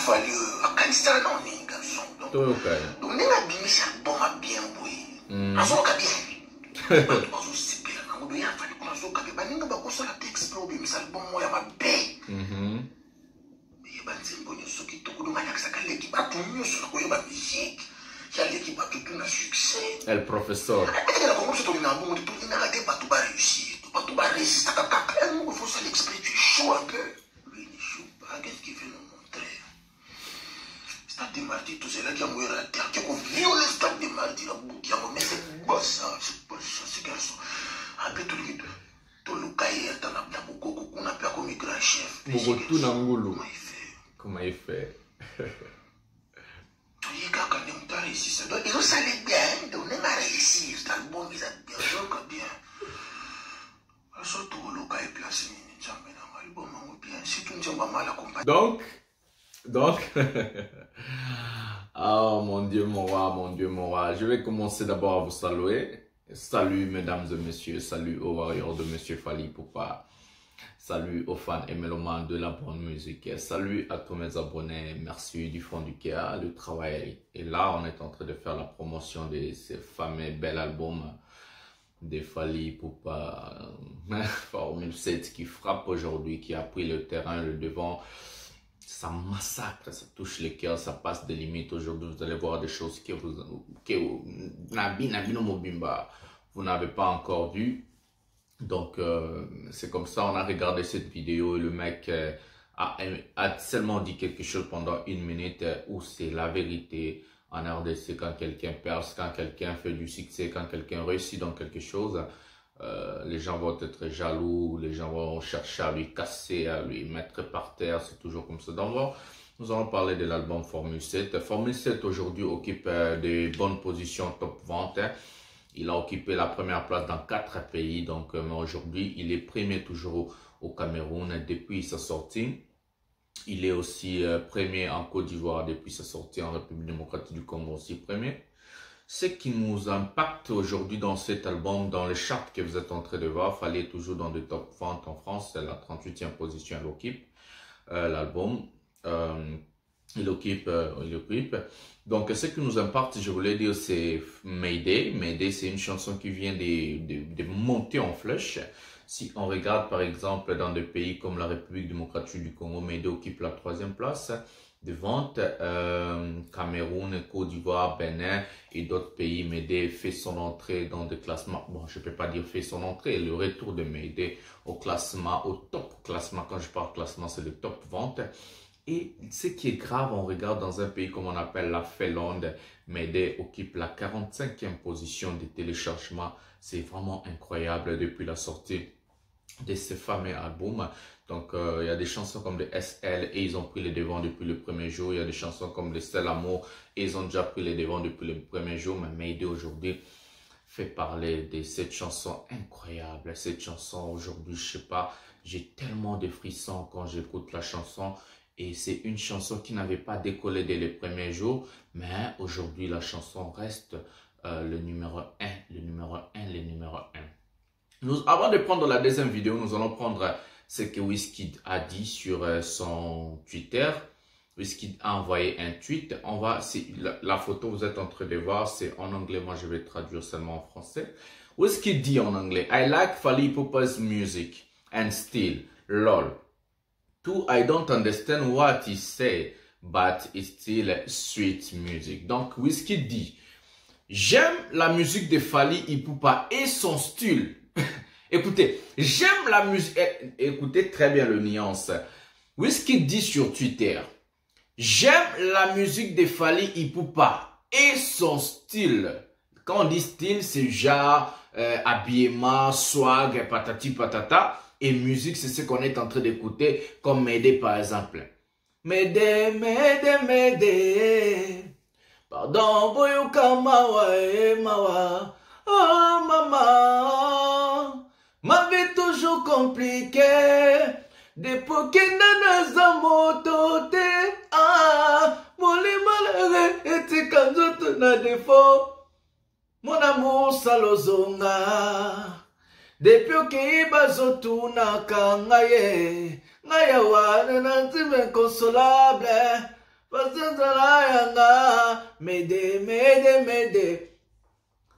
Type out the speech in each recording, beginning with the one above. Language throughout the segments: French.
fallu un candidat non ni garçon. Donc on a bien ça bon bien boy. Azo ka bien. Pas trop c'est bien. On doit y avoir des choses que ba ninga ba ko sala texte problem ça bon moya ba bé. Mais ba nzimbo nyo soki to ko ngana ka l'équipe ba tout nyo so ko ba musique. Ya l'équipe ba tout na succès. El professeur. La comment c'est to na bon tout na raté pas tout ba réussir. Pas tout ba réussir ça ka il faut ça l'exprimer tu chaud un peu. Lui il chaud pas qu'est-ce qu'il fait nous montrer. Stade de Martyrs tout c'est là qui a mourir la terre qui a violé Stade de Martyrs la bout qui a mais c'est pas ça c'est garçon. Après tout le tout le cahier dans la beaucoup qu'on appelle comme grand chef. Beaucoup na ngulu. Comment il fait? Il y a quand même pas réussi ça. Donc ils ont salé bien, donc on a réussi. C'est un bon ils ont bien joué bien. Surtout le cahier placé ni jamais dans l'album on bien. Si tout ne va mal accompagné. Donc, oh mon Dieu, mon roi, mon Dieu, mon roi. Je vais commencer d'abord à vous saluer. Salut mesdames et messieurs, salut aux warriors de Monsieur Fally Ipupa. Salut aux fans et mélomanes de la bonne musique. Salut à tous mes abonnés. Merci du fond du cœur. Le travail est là. On est en train de faire la promotion de ces fameux bel albums de Fally Ipupa Formule 7 qui frappe aujourd'hui, qui a pris le terrain, le devant. Ça massacre, ça touche les cœurs, ça passe des limites. Aujourd'hui, vous allez voir des choses que vous n'avez pas encore vues. Donc, c'est comme ça, on a regardé cette vidéo et le mec a seulement dit quelque chose pendant 1 minute où c'est la vérité. En RDC, quand quelqu'un perce, quand quelqu'un fait du succès, quand quelqu'un réussit dans quelque chose, les gens vont être jaloux, les gens vont chercher à lui casser, à lui mettre par terre, c'est toujours comme ça. Donc, nous allons parler de l'album Formule 7. Formule 7 aujourd'hui occupe de bonnes positions top vente. Il a occupé la première place dans 4 pays. Donc aujourd'hui, il est premier toujours au Cameroun depuis sa sortie. Il est aussi premier en Côte d'Ivoire depuis sa sortie, en République démocratique du Congo aussi premier. Ce qui nous impacte aujourd'hui dans cet album, dans les charts que vous êtes en train de voir, Fally toujours dans des top ventes en France, c'est la 38e position elle occupe l'album. Il occupe. Donc, ce qui nous impacte, je voulais dire, c'est Mayday. Mayday, c'est une chanson qui vient de monter en flèche. Si on regarde, par exemple, dans des pays comme la République démocratique du Congo, Mayday occupe la 3e place de vente. Cameroun, Côte d'Ivoire, Bénin et d'autres pays, Mayday fait son entrée dans des classements. Bon, je ne peux pas dire fait son entrée, le retour de Mayday au classement, au top classement. Quand je parle classement, c'est le top vente. Et ce qui est grave, on regarde dans un pays comme on appelle la Finlande, Mayday occupe la 45e position des téléchargements. C'est vraiment incroyable depuis la sortie de ce fameux album. Donc, il y a des chansons comme les SL et ils ont pris les devants depuis le premier jour. Il y a des chansons comme les Seul Amour et ils ont déjà pris les devants depuis le premier jour. Mais Mayday aujourd'hui fait parler de cette chanson incroyable. Cette chanson aujourd'hui, je sais pas, j'ai tellement de frissons quand j'écoute la chanson. Et c'est une chanson qui n'avait pas décollé dès les premiers jours, mais aujourd'hui la chanson reste le numéro 1, le numéro 1, le numéro 1. Avant de prendre la deuxième vidéo, nous allons prendre ce que Wizkid a dit sur son Twitter. Wizkid a envoyé un tweet. La photo vous êtes en train de voir, c'est en anglais, moi je vais traduire seulement en français. Wizkid dit en anglais, I like Fally Ipupa's music and still, lol. Too, I don't understand what he say, but it's still sweet music. Donc, Wizkid dit, j'aime la musique de Fally Ipupa et son style. Écoutez, j'aime la musique, écoutez très bien le nuance. Wizkid dit sur Twitter, j'aime la musique de Fally Ipupa et son style. Quand on dit style, c'est genre habillement, swag, patati patata. Et musique, c'est ce qu'on est en train d'écouter, comme Mayday par exemple. Mayday, Mayday, Mayday. Pardon, boyuka mawa, mawa. Oh, maman. Ma vie toujours compliquée. Depuis que nana motote. Ah, mon malheureux, et quand je na défaut. Mon amour, salozonga. Depuis que bazotuna kangaye, ngaya wana nanzime inconsolable,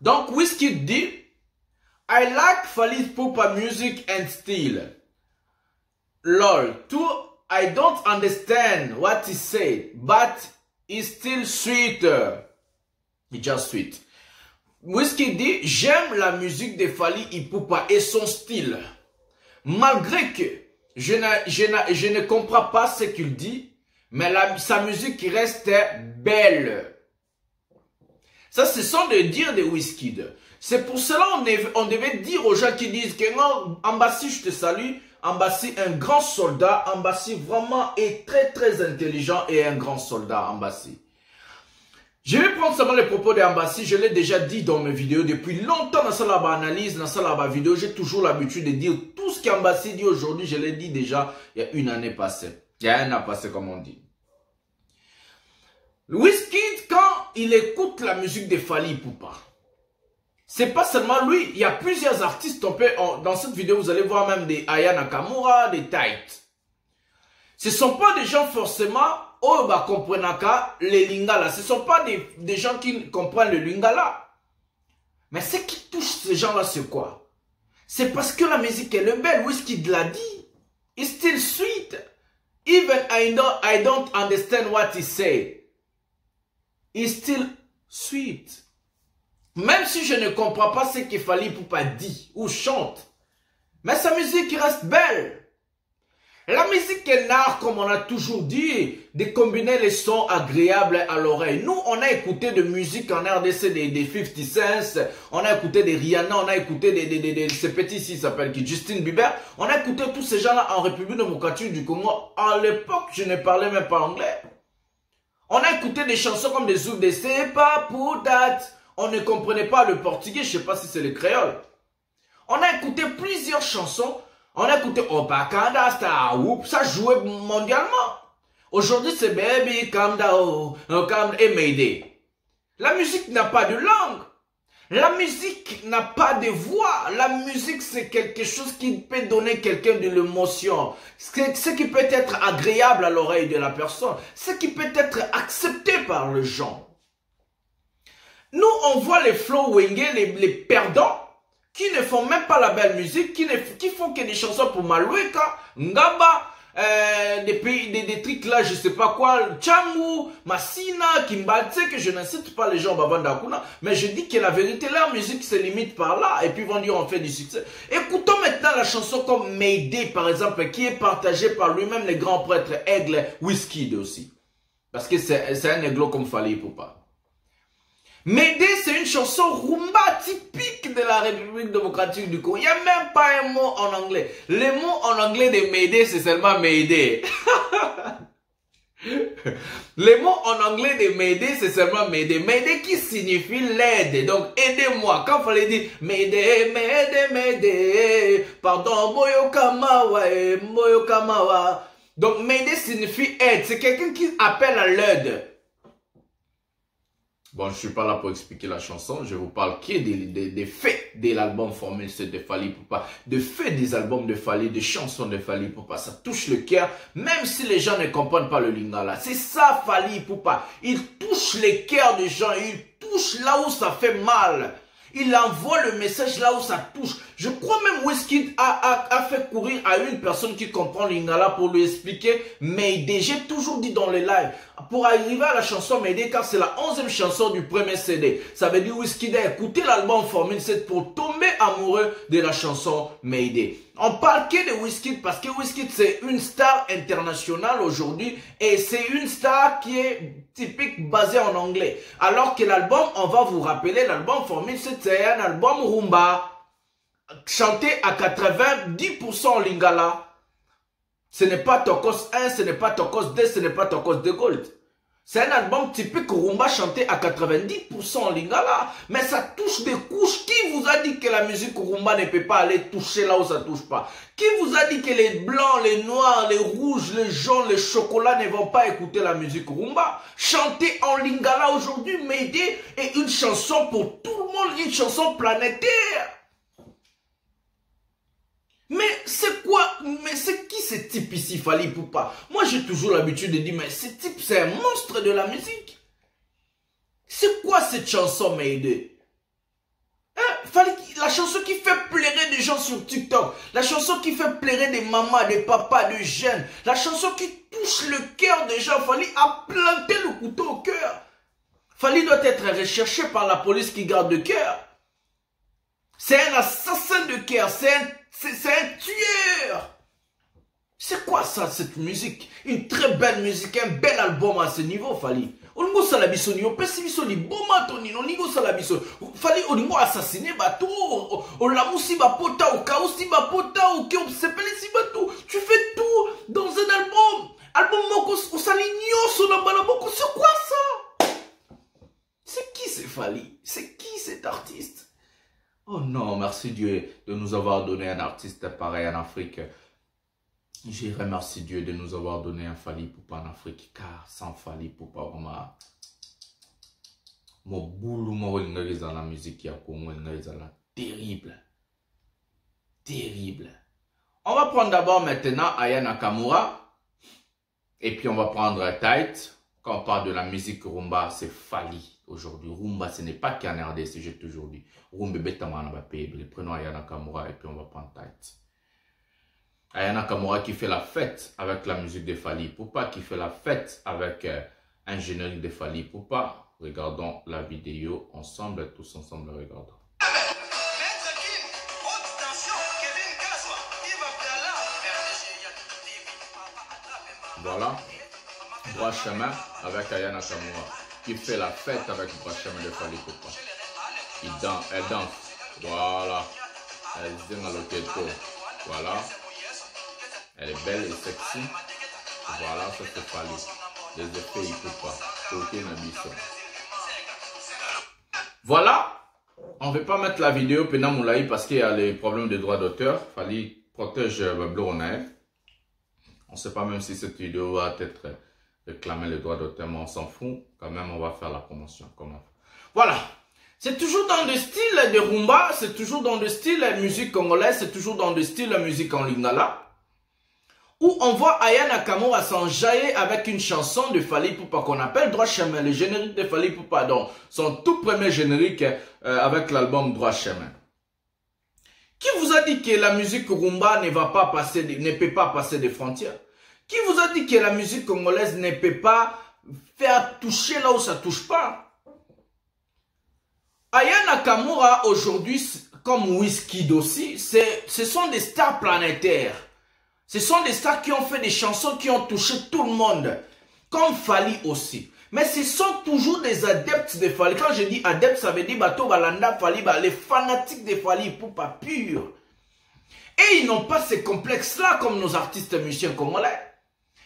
Donc, Wizkid dit, I like Fally Ipupa music and style. Lol, too, I don't understand what he said, but it's still sweeter. It's just sweet. Wizkid dit, j'aime la musique de Fally Ipupa et son style. Malgré que je ne comprends pas ce qu'il dit, mais sa musique reste belle. Ça, ce sont des dires de Wizkid. C'est pour cela on devait dire aux gens qui disent que non, Ambassi, je te salue. Ambassi, un grand soldat. Ambassi vraiment est très très intelligent et un grand soldat, Ambassi. Je vais prendre seulement les propos d'Ambassi. Je l'ai déjà dit dans mes vidéos depuis longtemps dans cette analyse, dans cette vidéo. J'ai toujours l'habitude de dire tout ce qu'Ambassi dit aujourd'hui. Je l'ai dit déjà il y a une année passée. Il y a un an passé comme on dit. Wizkid, quand il écoute la musique de Fally Ipupa, c'est pas seulement lui, il y a plusieurs artistes. Dans cette vidéo, vous allez voir même des Aya Nakamura, des Tight. Ce ne sont pas des gens forcément, oh bah comprenaka, les lingala. Ce ne sont pas des gens qui comprennent le lingala. Mais ce qui touche ces gens-là, c'est quoi? C'est parce que la musique est belle. Wizkid l'a dit. It's still sweet. Even I don't understand what he said. It's still sweet. Même si je ne comprends pas ce que Fally Ipupa dit ou chante, mais sa musique reste belle. La musique est un art, comme on a toujours dit, de combiner les sons agréables à l'oreille. Nous, on a écouté de musique en RDC des 50 Cent, on a écouté des Rihanna, on a écouté ces petits ici, s'appelle qui Justin Bieber. On a écouté tous ces gens-là en République démocratique du Congo. À l'époque, je ne parlais même pas anglais. On a écouté des chansons comme des Zouk, des C'est pas pour date. On ne comprenait pas le portugais, je ne sais pas si c'est le créole. On a écouté plusieurs chansons. On a écouté Opakanda, Star Whoop, ça jouait mondialement. Aujourd'hui, c'est Baby, Calm Down, et Mayday. La musique n'a pas de langue. La musique n'a pas de voix. La musique, c'est quelque chose qui peut donner quelqu'un de l'émotion. Ce qui peut être agréable à l'oreille de la personne. Ce qui peut être accepté par les gens. Nous, on voit les flow wingés, les perdants, qui ne font même pas la belle musique, qui font que des chansons pour Maloueka, Ngaba, des trucs là, je sais pas quoi, Tchangu, Massina, Kimbaltse, que je n'incite pas les gens Babanda Kuna, mais je dis que la vérité, leur musique se limite par là, et puis ils vont dire on fait du succès. Écoutons maintenant la chanson comme Mayday, par exemple, qui est partagée par lui-même, le grand prêtre Aigle Wizkid aussi. Parce que c'est un aigle comme Fally Ipupa. Mayday, c'est une chanson rumba typique de la République démocratique du Congo. Il n'y a même pas un mot en anglais. Le mot en anglais de Mayday, c'est seulement Mayday. Le mot en anglais de Mayday, c'est seulement Mayday. Mayday qui signifie l'aide. Donc, aidez-moi. Quand il fallait dire Mayday, Mayday, Mayday. Pardon, Moyo Kamawa, Moyo Kamawa. Donc, Mayday signifie aide. C'est quelqu'un qui appelle à l'aide. Bon, je ne suis pas là pour expliquer la chanson, je vous parle qui est des faits de l'album Formule 7 de Fally Ipupa, des faits des albums de Fally, des chansons de Fally Ipupa, ça touche le cœur, même si les gens ne comprennent pas le lingala. C'est ça Fally Ipupa, il touche les cœurs des gens, il touche là où ça fait mal. Il envoie le message là où ça touche. Je crois même Wizkid a fait courir à une personne qui comprend l'ingala pour lui expliquer Mayday. J'ai toujours dit dans les lives, pour arriver à la chanson Mayday, car c'est la 11e chanson du premier CD. Ça veut dire Wizkid a écouté l'album Formule 7 pour tomber amoureux de la chanson Mayday. On parle que de Wizkid parce que Wizkid c'est une star internationale aujourd'hui et c'est une star qui est typique basée en anglais. Alors que l'album, on va vous rappeler, l'album Formule 7 c'est un album rumba chanté à 90% en lingala. Ce n'est pas Tokos 1, ce n'est pas Tokos 2, ce n'est pas Tokos de Gold. C'est un album typique rumba chanté à 90% en lingala. Mais ça touche des couches. Qui vous a dit que la musique rumba ne peut pas aller toucher là où ça touche pas? Qui vous a dit que les blancs, les noirs, les rouges, les jaunes, les chocolats ne vont pas écouter la musique rumba? Chanter en lingala aujourd'hui, Mayday est une chanson pour tout le monde, une chanson planétaire. Mais c'est quoi? Mais c'est qui ce type ici, Fally Ipupa? Moi, j'ai toujours l'habitude de dire, mais ce type, c'est un monstre de la musique. C'est quoi cette chanson, Mayday? La chanson qui fait pleurer des gens sur TikTok, la chanson qui fait pleurer des mamans, des papas, des jeunes, la chanson qui touche le cœur des gens. Fally a planté le couteau au cœur. Fally doit être recherché par la police qui garde le cœur. C'est un assassin de cœur, c'est un tueur. C'est quoi ça, cette musique? Une très belle musique, un bel album à ce niveau, Fally. Olingo salabiso ni opesi biso li boma to nino ningo salabiso. Fally olingo assassiner bato, olamusi bapota, okausi bapota, okepelisi bato. Tu fais tout dans un album. Album moko osaligno so na balaboko, c'est quoi ça? C'est qui c'est Fally? C'est qui cet artiste? Oh non, merci Dieu de nous avoir donné un artiste pareil en Afrique. Je remercie Dieu de nous avoir donné un Fally Ipupa en Afrique, car sans Fally Ipupa, vraiment, mon boulot, moi, dans la musique, terrible. Terrible. On va prendre d'abord maintenant Aya Nakamura, et puis on va prendre Tight. Quand on parle de la musique rumba, c'est Fally aujourd'hui. Rumba, ce n'est pas qu'en RDC, j'ai toujours dit. Rumba, prenons Aya Nakamura, et puis on va prendre Tight. Aya Nakamura qui fait la fête avec la musique de Fally Ipupa, qui fait la fête avec un générique de Fally Ipupa. Regardons la vidéo ensemble, tous ensemble, regardons. Voilà, Droit Chemin avec Aya Nakamura, qui fait la fête avec Droit Chemin de Fally Ipupa. Elle danse, voilà, elle zing à l'oketo, voilà. Elle est belle et sexy. Voilà, ça c'est Fally. Les effets, il ne faut pas. Voilà. On ne veut pas mettre la vidéo Pena Moulaï parce qu'il y a les problèmes de droit d'auteur. Fally protège Blonel. On ne sait pas même si cette vidéo va être réclamée le droit d'auteur, mais on s'en fout. Quand même, on va faire la promotion. Comment? Voilà. C'est toujours dans le style de rumba, c'est toujours dans le style musique congolaise, c'est toujours dans le style musique en lingala. Où on voit Aya Nakamura s'enjailler avec une chanson de Fally Ipupa qu'on appelle Droit Chemin, le générique de Fally Ipupa, donc son tout premier générique avec l'album Droit Chemin. Qui vous a dit que la musique rumba ne peut pas passer des frontières? Qui vous a dit que la musique congolaise ne peut pas faire toucher là où ça touche pas? Aya Nakamura aujourd'hui, comme Wizkid aussi, ce sont des stars planétaires. Ce sont des stars qui ont fait des chansons qui ont touché tout le monde. Comme Fally aussi. Mais ce sont toujours des adeptes de Fally. Quand je dis adeptes, ça veut dire Bato Balanda Fally, les fanatiques de Fally Ipupa pur. Et ils n'ont pas ces complexes-là comme nos artistes musiciens congolais.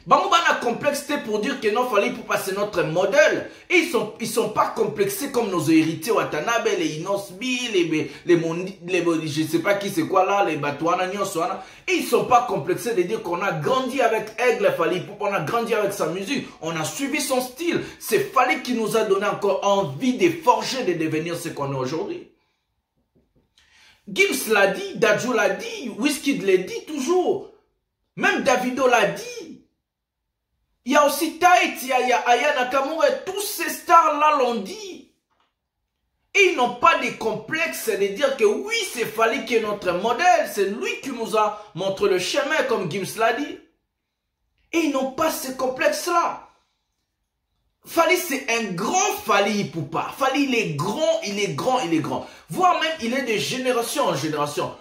Bango Bana complexe pour dire que non, Fally Ipupa c'est notre modèle. Et ils sont pas complexés comme nos héritiers Watanabe, les Inosbi, les je sais pas qui c'est quoi là, les Batouana, Nyoswana. Et ils sont pas complexés de dire qu'on a grandi avec Aigle Fally Ipupa, on a grandi avec sa musique, on a suivi son style. C'est Fally qui nous a donné encore envie de forger, de devenir ce qu'on est aujourd'hui. Gims l'a dit, Dadju l'a dit, Wizkid l'a dit toujours. Même Davido l'a dit. Il y a aussi Tight, il y a Aya Nakamura, tous ces stars-là l'ont dit. Et ils n'ont pas de complexe de dire que oui, c'est Fally qui est notre modèle, c'est lui qui nous a montré le chemin, comme Gims l'a dit. Et ils n'ont pas ce complexe-là. Fally, c'est un grand Fally Ipupa. Fally, il est grand, il est grand, il est grand. Voire même, il est de génération en génération.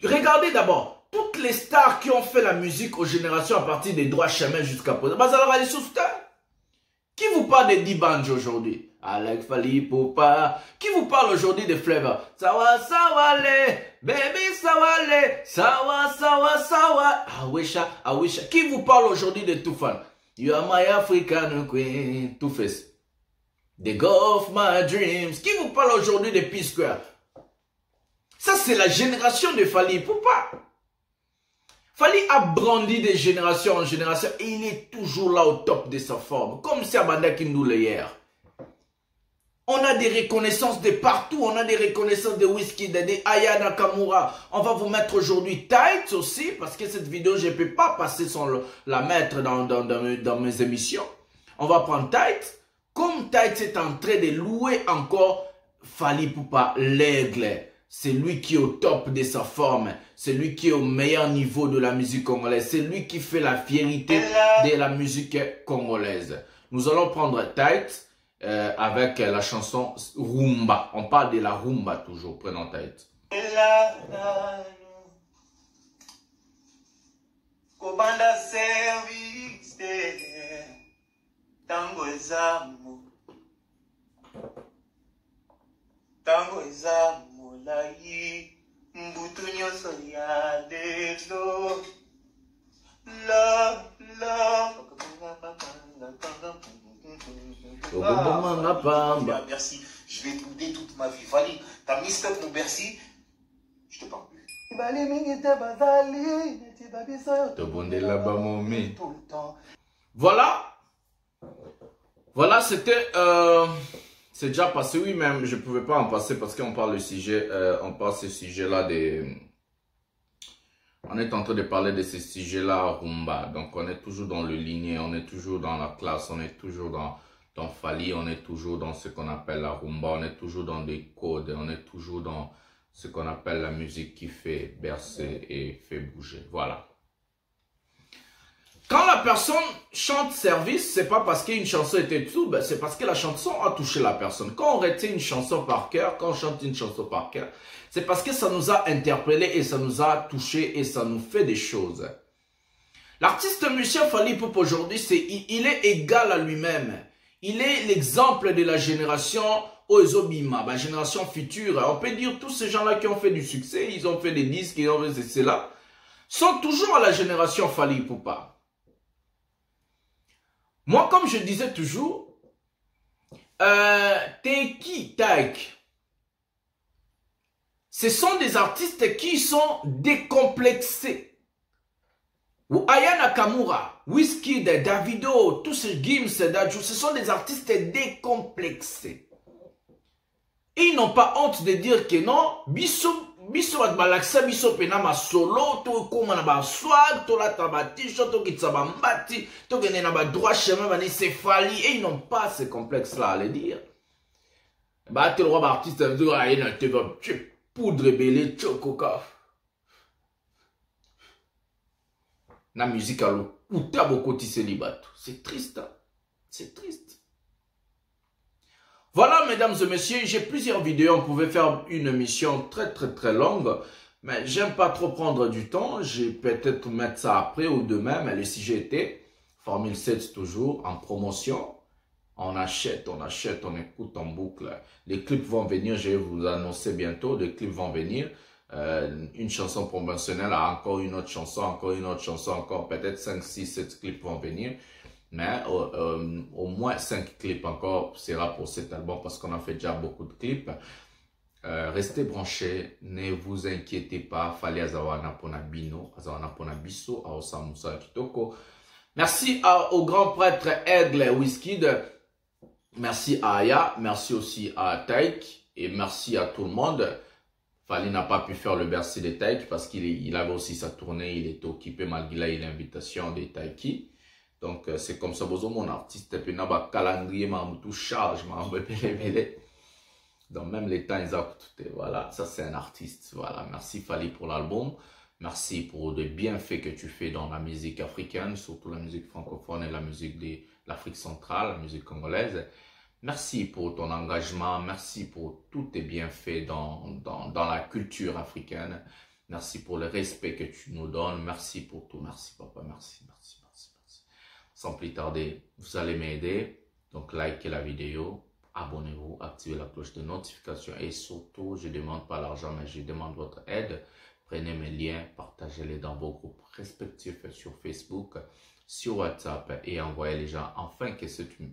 Regardez d'abord. Toutes les stars qui ont fait la musique aux générations à partir des Droits Chemin jusqu'à présent. Qui vous parle de D-Banj aujourd'hui? Alex Fally Ipupa. Qui vous parle aujourd'hui de Flavor? Sawa Sawale, baby Sawale, Sawa Sawa Sawa. Awisha. Qui vous parle aujourd'hui de Toufan? You are my African queen. Two-Face. The God of my dreams. Qui vous parle aujourd'hui de P-Square? Ça c'est la génération de Fally Ipupa. Fally a brandi de génération en génération et il est toujours là au top de sa forme. Comme si Abanda Kindoule hier. On a des reconnaissances de partout. On a des reconnaissances de Wizkid, de Aya Nakamura. On va vous mettre aujourd'hui Tight aussi, parce que cette vidéo, je ne peux pas passer sans la mettre dans mes émissions. On va prendre Tight. Comme Tight est en train de louer encore Fally Ipupa, l'aigle. C'est lui qui est au top de sa forme. C'est lui qui est au meilleur niveau de la musique congolaise. C'est lui qui fait la fierté de la musique congolaise. Nous allons prendre Tight. Avec la chanson Rumba. On parle de la rumba toujours. Prenons Tight. Kobanda service tango ezamu lai mbutu nyonso ya lelo Bercy, je vais écouter toute ma vie. Fally, t'as mis stop mon Bercy, je te parle plus. Voilà, c'était c'est déjà passé, oui, même je pouvais pas en passer parce qu'on parle du sujet, on parle de ce sujet-là on est en train de parler de ce sujet-là rumba. Donc on est toujours dans le ligné, on est toujours dans la classe, on est toujours dans Fally, on est toujours dans ce qu'on appelle la rumba, on est toujours dans des codes, on est toujours dans ce qu'on appelle la musique qui fait bercer et fait bouger. Voilà. Quand la personne chante service, c'est pas parce qu'une chanson était dessous, c'est parce que la chanson a touché la personne. Quand on retient une chanson par cœur, quand on chante une chanson par cœur, c'est parce que ça nous a interpellés et ça nous a touchés et ça nous fait des choses. L'artiste musicien Fally Ipupa aujourd'hui, il est égal à lui-même. Il est l'exemple de la génération Ozobima, la génération future. On peut dire tous ces gens-là qui ont fait du succès, ils ont fait des disques, ils ont fait cela, sont toujours à la génération Fally Ipupa. Moi, comme je disais toujours, Teki, Taek, ce sont des artistes qui sont décomplexés. Ou Aya Nakamura, Wizkid, Davido, tous ces Gims, Dadju, ce sont des artistes décomplexés. Et ils n'ont pas honte de dire que non, biso balaksa biso pena ma solo to koma na ba swag to la tabati to kitsaba mbati to gene na ba droit chemin bani c'est Fally et ils n'ont pas ce complexe là à le dire. Bah tu le roi artiste veut dire ah il te va poudre belé chococa. La musique à l'eau ou t'as beaucoup de célibat. C'est triste, hein? C'est triste. Voilà, mesdames et messieurs, j'ai plusieurs vidéos. On pouvait faire une émission très longue, mais j'aime pas trop prendre du temps. Je vais peut-être mettre ça après ou demain, mais le sujet était Formule 7 toujours en promotion. On achète, on écoute en boucle. Les clips vont venir, je vais vous annoncer bientôt. Les clips vont venir. Une chanson promotionnelle a encore une autre chanson, encore peut-être 5, 6, 7 clips vont venir. Mais au moins 5 clips encore sera pour cet album parce qu'on a fait déjà beaucoup de clips. Restez branchés, ne vous inquiétez pas. Fally azawana pona bino, azawana pona biso, aosamusa kitoko. Merci au grand prêtre Aigle Wizkid. Merci à Aya, merci aussi à Taïk et merci à tout le monde. Fally n'a pas pu faire le Bercy de Taïk parce qu'il avait aussi sa tournée, il était occupé malgré l'invitation de Taïki. Donc c'est comme ça, mon artiste, puis n'a pas calendrier, m'a tout charge, m'a belé. Donc même les temps, ils ont tout. Voilà, ça c'est un artiste. Voilà, merci Fally pour l'album. Merci pour les bienfaits que tu fais dans la musique africaine, surtout la musique francophone et la musique de l'Afrique centrale, la musique congolaise. Merci pour ton engagement, merci pour tous tes bienfaits dans la culture africaine. Merci pour le respect que tu nous donnes. Merci pour tout. Merci papa, merci. Sans plus tarder, vous allez m'aider. Donc likez la vidéo, abonnez-vous, activez la cloche de notification et surtout, je ne demande pas l'argent, mais je demande votre aide. Prenez mes liens, partagez-les dans vos groupes respectifs sur Facebook, sur WhatsApp et envoyez les gens afin que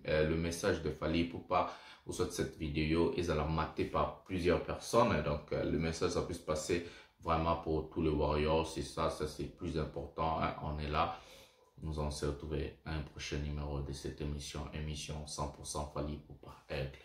le message de Fally Ipupa ou soit cette vidéo est maté par plusieurs personnes. Donc le message ça puisse passer vraiment pour tous les warriors. C'est ça c'est plus important. Hein. On est là. Nous allons se retrouver à un prochain numéro de cette émission 100% Fally Ipupa Aigle.